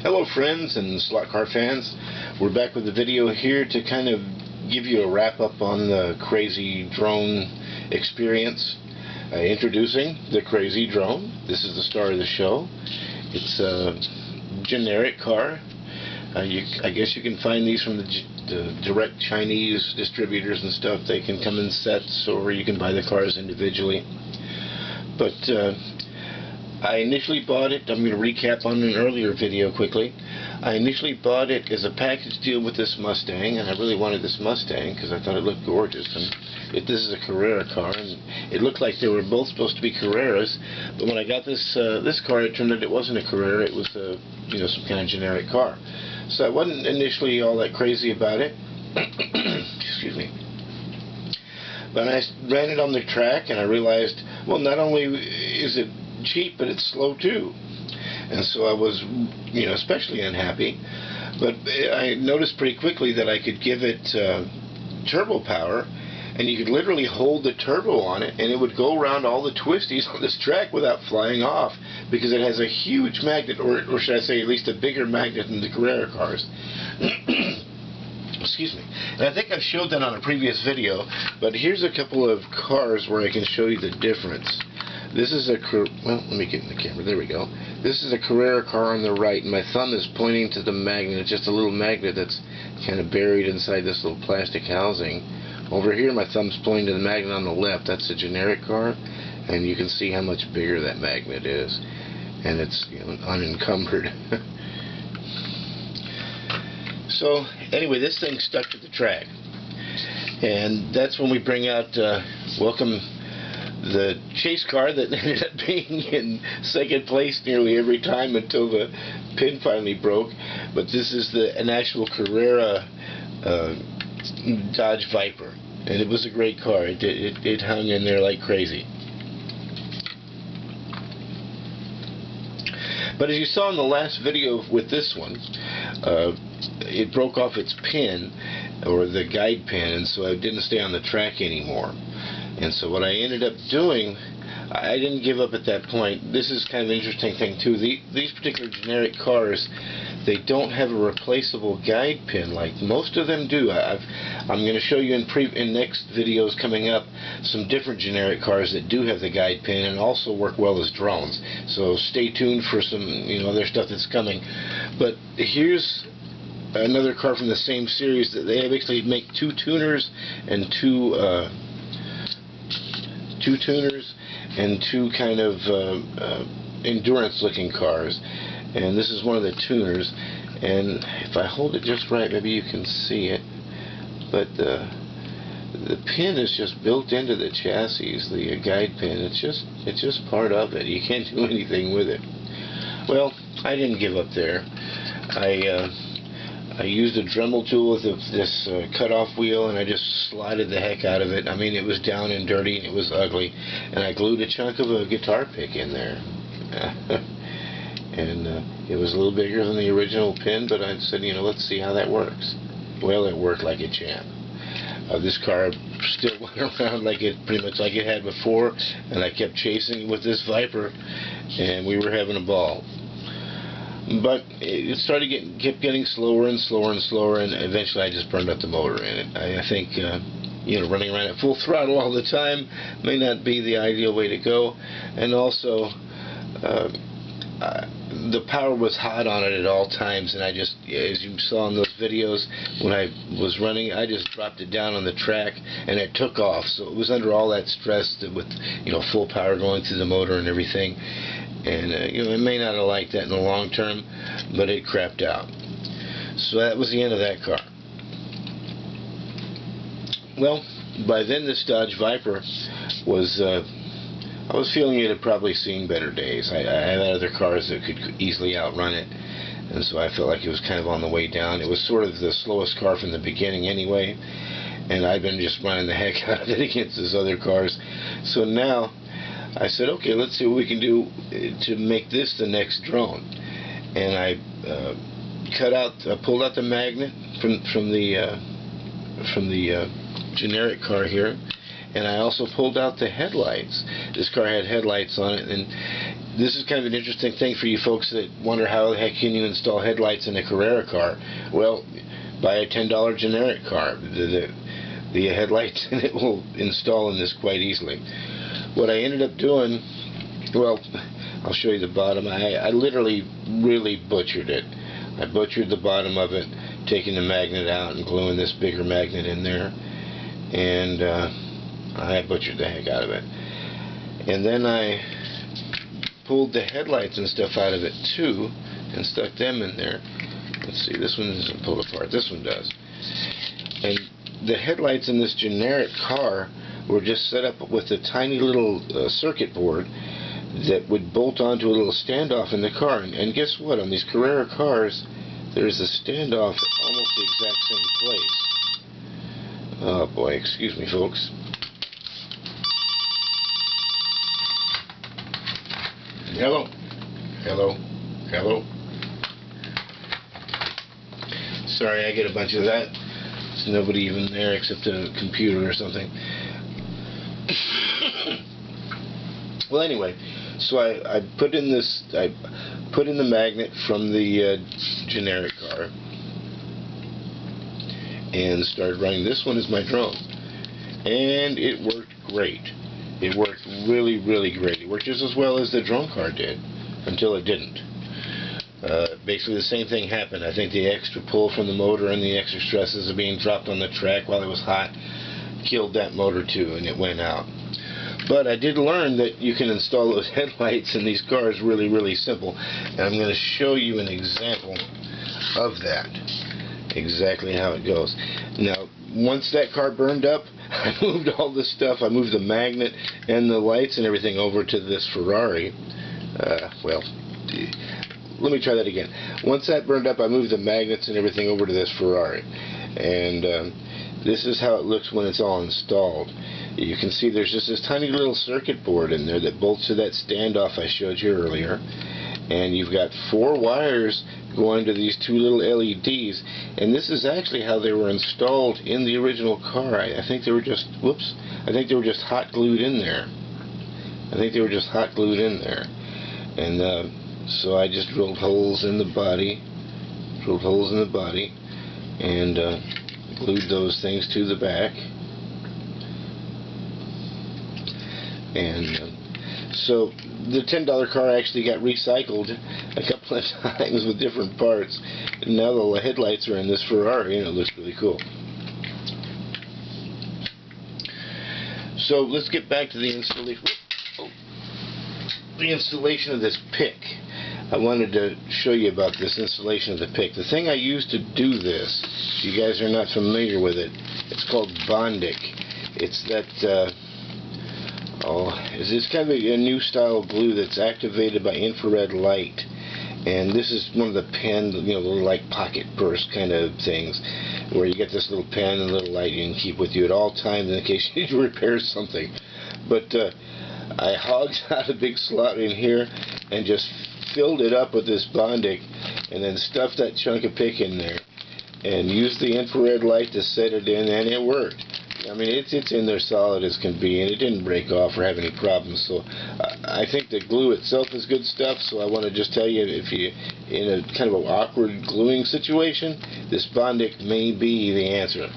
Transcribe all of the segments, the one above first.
Hello friends and slot car fans. We're back with a video here to kind of give you a wrap up on the crazy drone experience. Introducing the crazy drone. This is the star of the show. It's a generic car. I guess you can find these from the direct Chinese distributors and stuff. They can come in sets, or you can buy the cars individually. But I initially bought it, I'm going to recap on an earlier video quickly. I initially bought it as a package deal with this Mustang, and I really wanted this Mustang because I thought it looked gorgeous. And this is a Carrera car, and it looked like they were both supposed to be Carreras, but when I got this car, it turned out it wasn't a Carrera, it was some kind of generic car. So I wasn't initially all that crazy about it. Excuse me. But I ran it on the track, and I realized, well, not only is it cheap, but it's slow too. And so I was, especially unhappy. But I noticed pretty quickly that I could give it turbo power, and you could literally hold the turbo on it, and it would go around all the twisties on this track without flying off, because it has a huge magnet, or should I say at least a bigger magnet than the Carrera cars. Excuse me. And I think I've showed that on a previous video, but here's a couple of cars where I can show you the difference. This is well, let me get in the camera. There we go. This is a Carrera car on the right, and my thumb is pointing to the magnet. It's just a little magnet that's kind of buried inside this little plastic housing. Over here, my thumb's pointing to the magnet on the left. That's a generic car, and you can see how much bigger that magnet is, and it's unencumbered. So anyway, this thing stuck to the track, and that's when we bring out welcome the chase car that ended up being in second place nearly every time until the pin finally broke. But this is an actual Carrera Dodge Viper, and it was a great car. It hung in there like crazy. But as you saw in the last video with this one, it broke off its pin, or the guide pin, and so it didn't stay on the track anymore. And so what I ended up doing, I didn't give up at that point. This is kind of an interesting thing too. These particular generic cars, they don't have a replaceable guide pin like most of them do. I'm going to show you in next videos coming up some different generic cars that do have the guide pin and also work well as drones. So stay tuned for some other stuff that's coming. But here's another car from the same series that they basically make two tuners and two kind of endurance looking cars, and this is one of the tuners, and if I hold it just right, maybe you can see it, but the pin is just built into the chassis, the guide pin. It's just part of it. You can't do anything with it. Well, I didn't give up there. I used a Dremel tool with this cutoff wheel, and I just slided the heck out of it. I mean, it was down and dirty, and it was ugly, and I glued a chunk of a guitar pick in there. And it was a little bigger than the original pin, but I said, let's see how that works. Well, it worked like a champ. This car still went around pretty much like it had before, and I kept chasing with this Viper, and we were having a ball. But it kept getting slower and slower and slower, and eventually I just burned up the motor in it. I think running around at full throttle all the time may not be the ideal way to go, and also the power was hot on it at all times, and I just, as you saw in those videos, when I was running, I just dropped it down on the track and it took off. So it was under all that stress with full power going through the motor and everything. And it may not have liked that in the long term, but it crapped out. So that was the end of that car. Well, by then this Dodge Viper was, I was feeling it had probably seen better days. I had other cars that could easily outrun it, and so I felt like it was kind of on the way down. It was sort of the slowest car from the beginning anyway, and I'd been just running the heck out of it against those other cars. So now I said, okay, let's see what we can do to make this the next drone. And I pulled out the magnet from the generic car here, and I also pulled out the headlights. This car had headlights on it, and this is kind of an interesting thing for you folks that wonder how the heck can you install headlights in a Carrera car. Well, buy a $10 generic car. The headlights in it will install in this quite easily. What I ended up doing, well, I'll show you the bottom. I literally really butchered it. I butchered the bottom of it, taking the magnet out and gluing this bigger magnet in there, and I butchered the heck out of it. And then I pulled the headlights and stuff out of it too and stuck them in there. Let's see, this one isn't pulled apart, this one does. And the headlights in this generic car were just set up with a tiny little circuit board that would bolt onto a little standoff in the car. And guess what? On these Carrera cars, there's a standoff at almost the exact same place. Oh boy, excuse me folks. Hello. Hello. Hello. Sorry, I get a bunch of that. There's nobody even there except a computer or something. Well, anyway, so I put in this. I put in the magnet from the generic car and started running. This one is my drone, and it worked great. It worked really, really great. It worked just as well as the drone car did until it didn't. Basically, the same thing happened. I think the extra pull from the motor and the extra stresses of being dropped on the track while it was hot killed that motor too, and it went out. But I did learn that you can install those headlights in these cars really, really simple. And I'm going to show you an example of that. Exactly how it goes. Now, once that car burned up, I moved all this stuff. I moved the magnet and the lights and everything over to this Ferrari. Well, let me try that again. Once that burned up, I moved the magnets and everything over to this Ferrari. And this is how it looks when it's all installed. You can see there's just this tiny little circuit board in there that bolts to that standoff I showed you earlier. And you've got 4 wires going to these 2 little LEDs. And this is actually how they were installed in the original car. I think they were just, whoops, I think they were just hot glued in there. And so I just drilled holes in the body, and glued those things to the back. And so the $10 car actually got recycled a couple of times with different parts, and now the headlights are in this Ferrari, and it looks really cool. So let's get back to the installation. The installation of this pick. I wanted to show you about this installation of the pick. The thing I used to do this, if you guys are not familiar with it, it's called Bondic. It's that it's kind of a new style of glue that's activated by infrared light. And this is one of the pen, the little like pocket purse kind of things, where you get this little pen and a little light you can keep with you at all times in case you need to repair something. But I hogged out a big slot in here and just filled it up with this Bondic, and then stuffed that chunk of pick in there and used the infrared light to set it in, and it worked. I mean, it's in there solid as can be, and it didn't break off or have any problems. So I think the glue itself is good stuff. So I want to just tell you, if you in a kind of an awkward gluing situation, this Bondic may be the answer.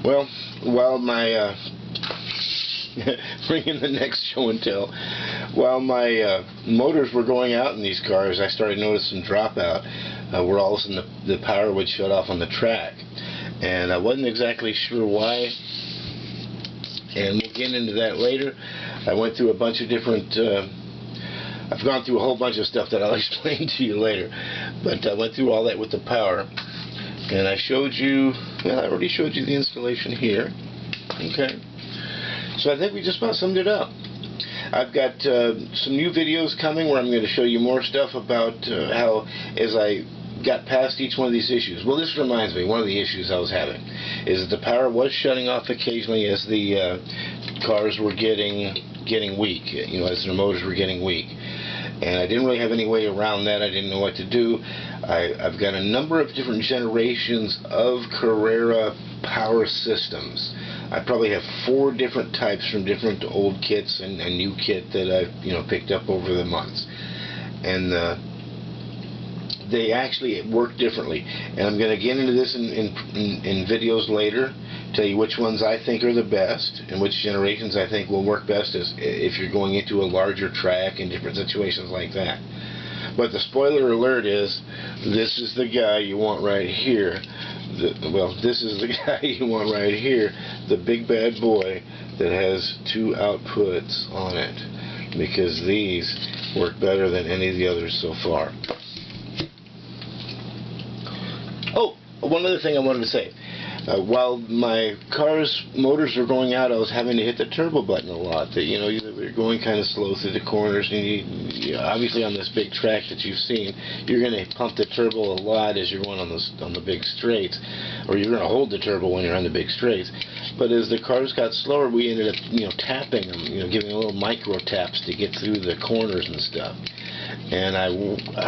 Well, while my bring in the next show and tell. While my motors were going out in these cars, I started noticing some dropout where all of a sudden the power would shut off on the track. And I wasn't exactly sure why, and we'll get into that later. I went through a bunch of different I've gone through a whole bunch of stuff that I'll explain to you later, but I went through all that with the power, and I showed you, well, I already showed you the installation here. Okay, so I think we just about summed it up. I've got some new videos coming where I'm going to show you more stuff about how, as I got past each one of these issues. Well, this reminds me, one of the issues I was having is that the power was shutting off occasionally as the cars were getting weak, as their motors were getting weak. And I didn't really have any way around that. I didn't know what to do. I've got a number of different generations of Carrera power systems. I probably have 4 different types from different old kits and a new kit that I've picked up over the months, and they actually work differently. And I'm going to get into this in videos later, tell you which ones I think are the best and which generations I think will work best if you're going into a larger track in different situations like that. But the spoiler alert is, this is the guy you want right here. This is the guy you want right here, the big bad boy that has 2 outputs on it, because these work better than any of the others so far. Oh, one other thing I wanted to say. While my car's motors were going out, I was having to hit the turbo button a lot. You're going kind of slow through the corners, and obviously on this big track that you've seen, you're going to pump the turbo a lot as you're going on the big straights, or you're going to hold the turbo when you're on the big straights. But as the cars got slower, we ended up tapping them, giving a little micro taps to get through the corners and stuff. And I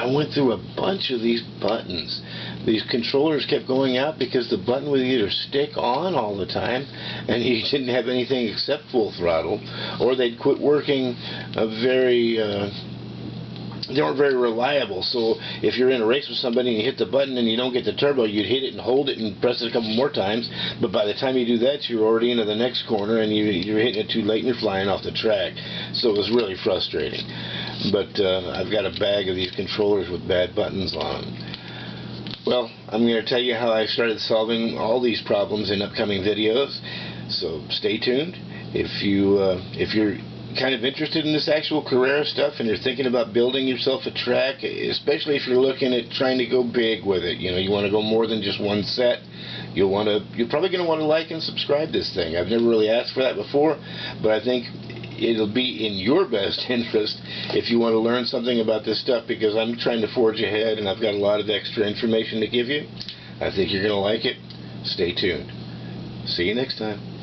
went through a bunch of these buttons. These controllers kept going out because the button would either stick on all the time and you didn't have anything except full throttle, or they'd quit working they weren't very reliable. So if you're in a race with somebody and you hit the button and you don't get the turbo, you'd hit it and hold it and press it a couple more times, but by the time you do that, you're already into the next corner and you're hitting it too late and you're flying off the track. So it was really frustrating. But I've got a bag of these controllers with bad buttons on them. Well, I'm going to tell you how I started solving all these problems in upcoming videos, so stay tuned. If you're kind of interested in this actual Carrera stuff and you're thinking about building yourself a track, especially if you're looking at trying to go big with it, you want to go more than just one set, you're probably going to want to like and subscribe this thing. I've never really asked for that before, but I think it'll be in your best interest if you want to learn something about this stuff, because I'm trying to forge ahead and I've got a lot of extra information to give you. I think you're going to like it. Stay tuned. See you next time.